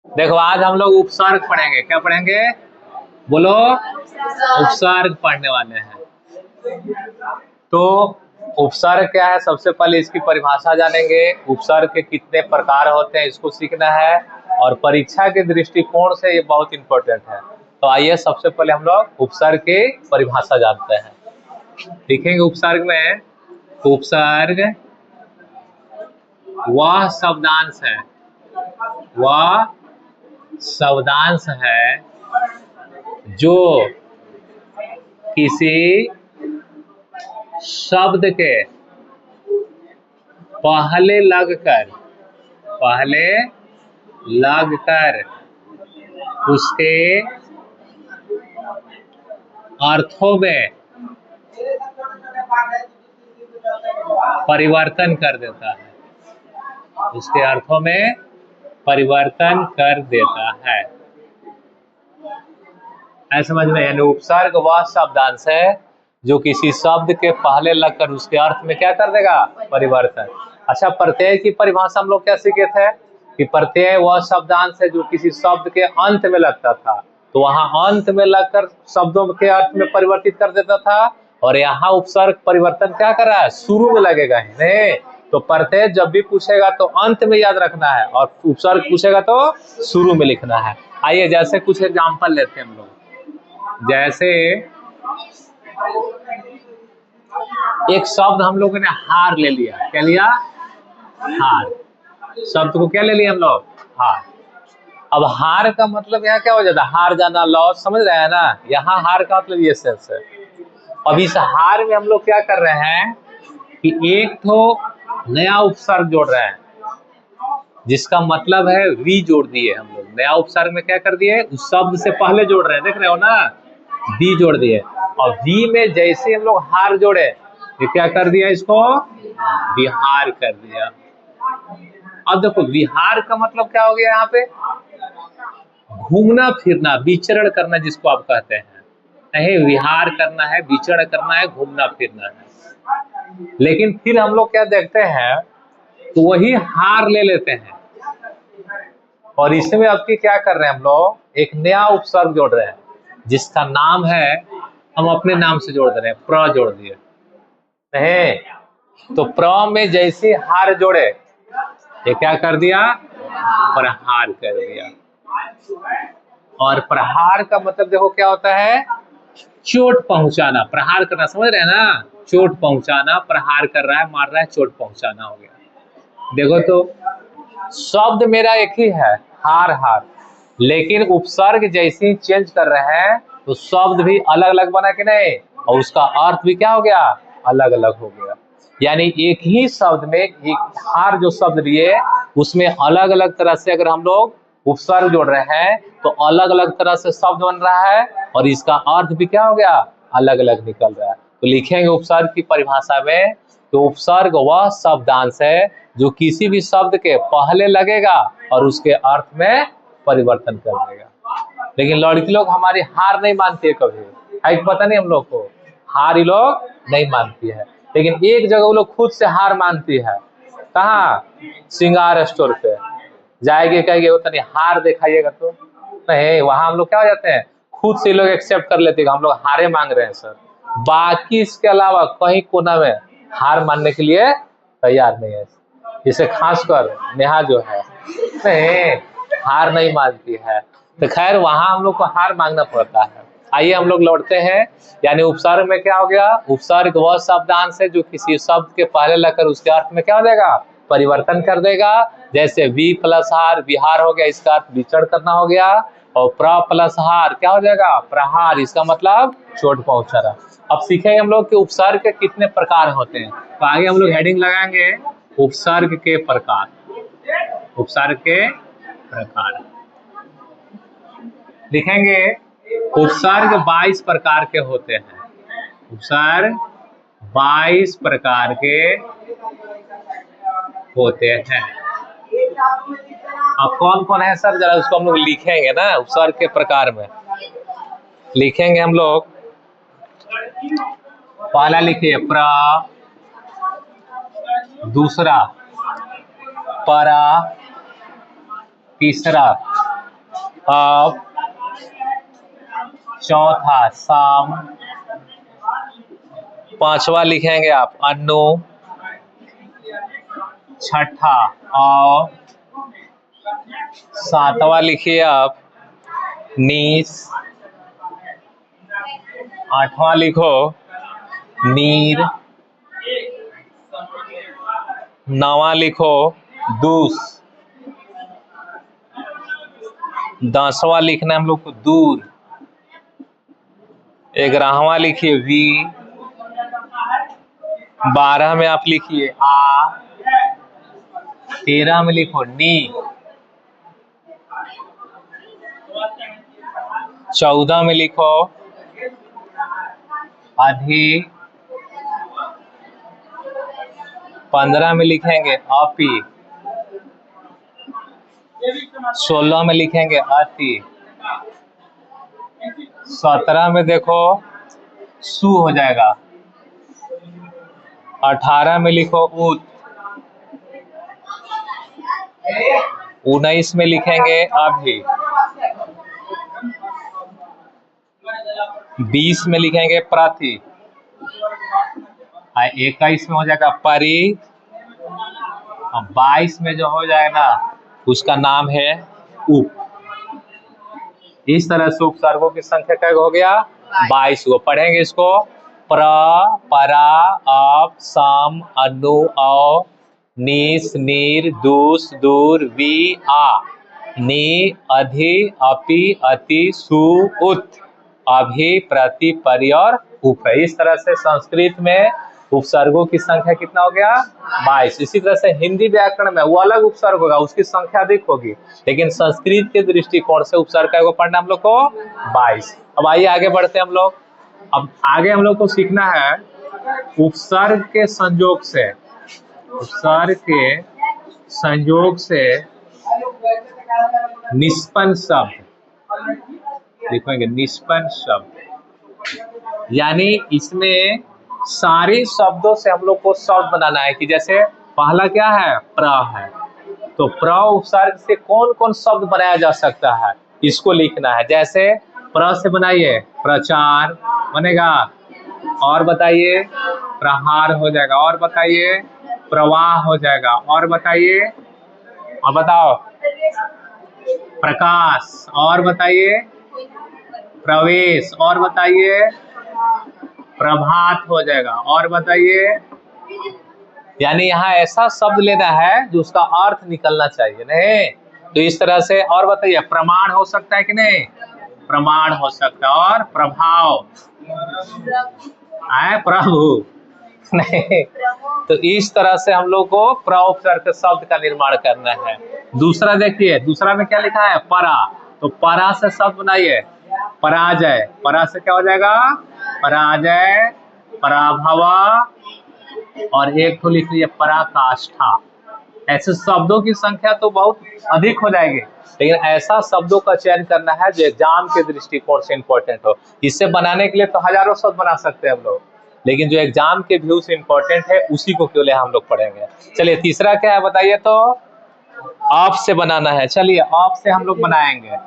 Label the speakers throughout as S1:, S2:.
S1: देखो आज हम लोग उपसर्ग पढ़ेंगे। क्या पढ़ेंगे? बोलो। उपसर्ग पढ़ने वाले हैं। तो उपसर्ग क्या है, सबसे पहले इसकी परिभाषा जानेंगे। उपसर्ग के कितने प्रकार होते हैं इसको सीखना है, और परीक्षा के दृष्टिकोण से ये बहुत इंपॉर्टेंट है। तो आइए सबसे पहले हम लोग उपसर्ग की परिभाषा जानते हैं। लिखेंगे उपसर्ग में, उपसर्ग वह शब्दांश है, वह शब्दांश है जो किसी शब्द के पहले लगकर उसके अर्थों में परिवर्तन कर देता है, उसके अर्थों में परिवर्तन कर देता है। ऐसा समझ में, यानी उपसर्ग वह शब्दांश है जो किसी शब्द के पहले लगकर उसके अर्थ में क्या कर देगा? परिवर्तन। अच्छा, प्रत्यय की परिभाषा हम लोग क्या सीखे थे कि प्रत्यय वह शब्दांश है जो किसी शब्द के अंत में लगता था, तो वहां अंत में लगकर शब्दों के अर्थ में परिवर्तित कर देता था, और यहाँ उपसर्ग परिवर्तन क्या कर रहा है? शुरू में लगेगा ही नहीं। तो प्रत्यय जब भी पूछेगा तो अंत में याद रखना है, और उपसर्ग पूछेगा तो शुरू में लिखना है। आइए जैसे कुछ एग्जाम्पल लेते हैं हम लोग। जैसे एक शब्द हम लोगों ने हार ले लिया। क्या लिया? हार। शब्द को क्या ले लिया हम लोग? हार। अब हार का मतलब यहाँ क्या हो जाता है? हार जाना, लॉस, समझ रहे हैं ना? यहाँ हार का मतलब ये सेंस है। अब इस हार में हम लोग क्या कर रहे हैं कि एक तो नया उपसर्ग जोड़ रहे हैं, जिसका मतलब है वी जोड़ दिए हम लोग। नया उपसर्ग में क्या कर दिए? उस शब्द से पहले जोड़ रहे हैं, देख रहे हो ना? वी जोड़ दिए, और वी में जैसे हम लोग हार जोड़े, ये क्या कर दिया? इसको विहार कर दिया। अब देखो विहार का मतलब क्या हो गया? यहाँ पे घूमना फिरना, विचरण करना जिसको आप कहते हैं। नहीं, विहार करना है, विचरण करना है, घूमना फिरना है। लेकिन फिर हम लोग क्या देखते हैं, तो वही हार ले लेते हैं, और इसमें अब की क्या कर रहे हैं हम लोग? एक नया उपसर्ग जोड़ रहे हैं, जिसका नाम है, हम अपने नाम से जोड़ दे रहे हैं, प्र जोड़ दिए। नहीं, तो प्र में जैसे हार जोड़े, ये क्या कर दिया? प्रहार कर दिया। और प्रहार का मतलब देखो क्या होता है? चोट पहुंचाना। प्रहार करना, समझ रहे हैं ना? चोट पहुंचाना, प्रहार कर रहा है, मार रहा है, चोट पहुंचाना हो गया। देखो तो शब्द मेरा एक ही है, हार हार, लेकिन उपसर्ग जैसे ही चेंज कर रहे हैं तो शब्द भी अलग अलग बना कि नहीं, और उसका अर्थ भी क्या हो गया? अलग अलग हो गया। यानी एक ही शब्द में एक हार जो शब्द लिए, उसमें अलग अलग तरह से अगर हम लोग उपसर्ग जोड़ रहे हैं तो अलग अलग तरह से शब्द बन रहा है, और इसका अर्थ भी क्या हो गया? अलग अलग निकल रहा है। तो लिखेंगे उपसर्ग की परिभाषा में, तो उपसर्ग वह शब्दांश है जो किसी भी शब्द के पहले लगेगा और उसके अर्थ में परिवर्तन कर देगा। लेकिन लड़की लोग हमारी हार नहीं मानती है कभी, है पता नहीं हम लोग को, हार ही लोग नहीं मानती है। लेकिन एक जगह वो लोग खुद से हार मानती है। कहाँ? श्रृंगार स्टोर पे जाएगी, कहेगी वो तनी हार दिखाइएगा, तो नहीं, वहां हम लोग क्या हो जाते हैं, खुद से लोग एक्सेप्ट कर लेते हैं हम लोग हारे मांग रहे हैं सर। बाकी इसके अलावा कहीं कोना में हार मानने के लिए तैयार नहीं है। जिसे खासकर नेहा जो है, नहीं, हार नहीं मानती है। तो खैर वहां हम लोग को हार मांगना पड़ता है। आइए हम लोग लौटते हैं। यानी उपसर्ग में क्या हो गया? उपसर्ग वह शब्दांश है जो किसी शब्द के पहले लगकर उसके अर्थ में क्या हो जाएगा? परिवर्तन कर देगा। जैसे वी प्लस हार, विहार हो गया, इसका अर्थ विचरण करना हो गया। और प्र प्लस हार क्या हो जाएगा? प्रहार, इसका मतलब चोट पहुंचाना। अब सीखेंगे हम लोग कि उपसर्ग के कितने प्रकार होते हैं। तो आगे हम लोग हेडिंग लगाएंगे उपसर्ग के प्रकार। उपसर्ग के प्रकार लिखेंगे। उपसर्ग 22 प्रकार के होते हैं। उपसर्ग 22 प्रकार के होते हैं। अब कौन कौन है सर, जरा उसको हम लोग लिखेंगे ना। उपसर्ग के प्रकार में लिखेंगे हम लोग। पहला लिखिए प्र, दूसरा परा, तीसरा अप, चौथा सम, पांचवा लिखेंगे आप अनु, छठा अ, सातवां लिखिए आप नीस, आठवां लिखो नीर, नौवां लिखो दूस, 10वां लिखना है हम लोग को दूर, 11वां लिखिए वी, 12 में आप लिखिए आ, 13 में लिखो नी, 14 में लिखो अधि, 15 में लिखेंगे अपी, 16 में लिखेंगे अति, 17 में देखो सु हो जाएगा, 18 में लिखो उत, 19 में लिखेंगे अभी, 20 में लिखेंगे प्रति, 21 में हो जाएगा परी, और 22 में जो हो जाएगा उसका नाम है उप। इस तरह से उपसर्गों की संख्या क्या हो गया 22 को पढ़ेंगे इसको प्र, परा, अप, सम, अनु, औ, नीस, नीर, दूस, दूर, वी, आ, नी, अधि, अपि, अति, सु, उत, अभि, प्रति, परि और उप है। इस तरह से संस्कृत में उपसर्गों की संख्या कितना हो गया 22। इसी तरह से हिंदी व्याकरण में वो अलग उपसर्ग होगा, उसकी संख्या अधिक होगी, लेकिन संस्कृत के दृष्टिकोण से उपसर्ग का पढ़ना हम लोग को 22। अब आइए आगे बढ़ते हैं हम लोग। अब आगे हम लोग को सीखना है उपसर्ग के संयोग से, उपसर्ग के संयोग से निष्पन्न शब्द लिखेंगे, निष्पन्न शब्द यानी इसमें सारे शब्दों से हम लोग को शब्द बनाना है कि जैसे पहला क्या है प्र है, तो प्र उपसर्ग से कौन कौन शब्द बनाया जा सकता है इसको लिखना है। जैसे प्र से बनाइए प्रचार बनेगा, और बताइए प्रहार हो जाएगा, और बताइए प्रवाह हो जाएगा, और बताइए, और बताओ प्रकाश, और बताइए प्रवेश, और बताइए प्रभात हो जाएगा, और बताइए। यानी यहाँ ऐसा शब्द लेना है जो उसका अर्थ निकलना चाहिए नहीं, तो इस तरह से। और बताइए प्रमाण हो सकता है कि नहीं, प्रमाण हो सकता है, और प्रभाव है प्रभु नहीं, तो इस तरह से हम लोग को प्र उपसर्ग शब्द का निर्माण करना है। दूसरा देखिए, दूसरा में क्या लिखा है परा, तो परा से शब्द बनाइए पराजय, परा से क्या हो जाएगा पराजय, पराभव, और एक तो लिख लीजिए पराकाष्ठा। ऐसे शब्दों की संख्या तो बहुत अधिक हो जाएगी, लेकिन ऐसा शब्दों का चयन करना है जो एग्जाम के दृष्टिकोण से इंपॉर्टेंट हो। इससे बनाने के लिए तो हजारों शब्द बना सकते हैं हम लोग, लेकिन जो एग्जाम के व्यू से इंपॉर्टेंट है उसी को केवल हम लोग पढ़ेंगे। चलिए तीसरा क्या है बताइए, तो ऑफ से बनाना है। चलिए ऑफ से हम लोग बनाएंगे,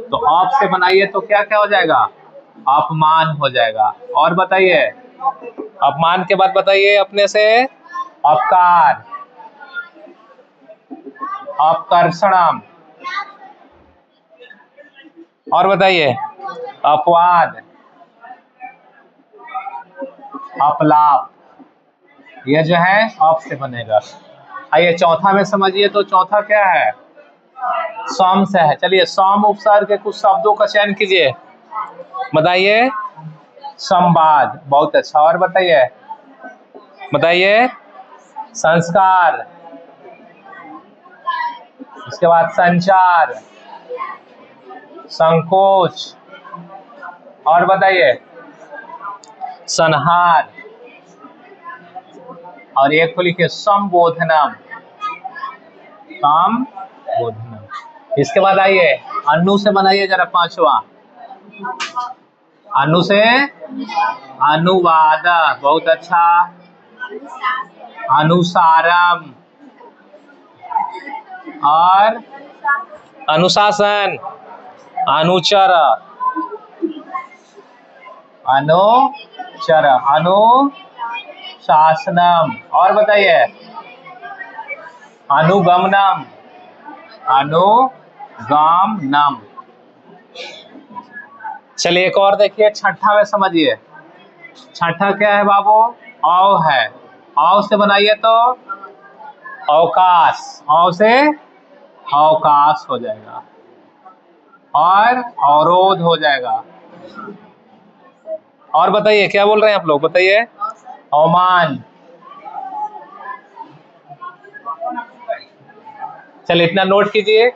S1: तो ऑफ से बनाइए तो क्या क्या हो जाएगा अपमान हो जाएगा, और बताइए अपमान के बाद बताइए अपने से अपकार, अपकर्षणम, और बताइए अपवाद, अपलाप, ये जो है अप से बनेगा। आइए चौथा में समझिए, तो चौथा क्या है सम से है। चलिए सम उपसर्ग के कुछ शब्दों का चयन कीजिए, बताइए संवाद, बहुत अच्छा, और बताइए बताइए संस्कार, इसके बाद संचार, संकोच, और बताइए संहार, और एक को लिखिए संबोधनम, संबोधनम। इसके बाद आइए अनु से बनाइए जरा पांचवा, अनु से अनुवाद, बहुत अच्छा, अनुसारम, और अनुशासन, अनुचर, अनुचर, अनुशासनम। और बताइए, अनुगमनम, अनुगामनम। चलिए एक और देखिए, छठा में समझिए। छठा क्या है बाबू? औ है। औ से बनाइए तो अवकाश, औ से अवकाश हो जाएगा और अवरोध हो जाएगा। और बताइए क्या बोल रहे हैं आप लोग, बताइए। अवमान। चलिए इतना नोट कीजिए।